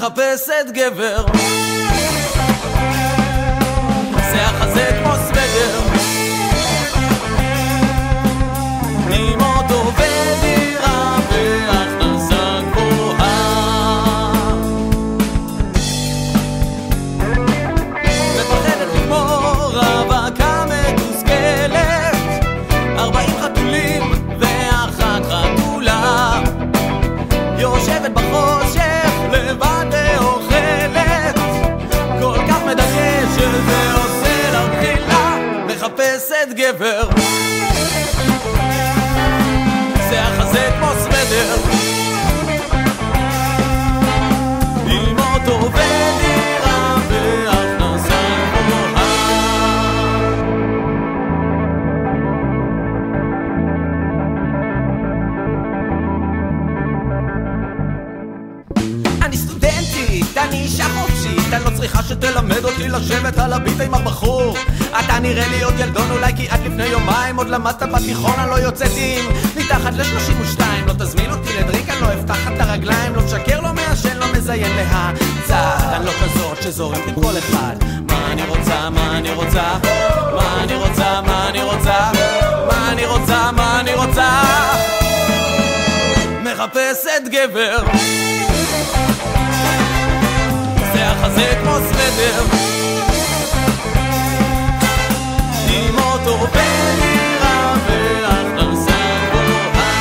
מחפשת גבר, שיח הזה כמו סוודר, עם אוטו ודירה והכנסה גבוהה, מפחדת לגמור רווקה מתוסכלת, 40 חתולים ואחת חתולה, יושבת בחושך לבד ואוכלת, כל כך מדגשת ועושה לה בחילה. מחפשת גבר, שיח הזה כמו סוודר, עם אוטו ודירה והכנסה גבוהה. אני סטודנטית, אני אישה חופשית, אני לא צריכה שתלמד אותי לשבת על הביטה עם הבחור. אתה נראה לי עוד ילדון אולי כי עד לפני יומיים עוד למדת בתיכון, אני לא יוצאת עם מתחת ל-32, לא תזמין אותי לדריק, אני לא אפתח את הרגליים, לא משקר, לא מעשן, לא מזיין להצד, אני לא כזאת שזורמת עם כל אחד. מה אני רוצה, מה אני רוצה, מה אני רוצה, מה אני רוצה, מה אני רוצה, מה אני רוצה. מחפשת גבר, שיח הזה כמו סוודר, עם אוטו ודירה והכנסה גבוהה.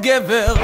גבר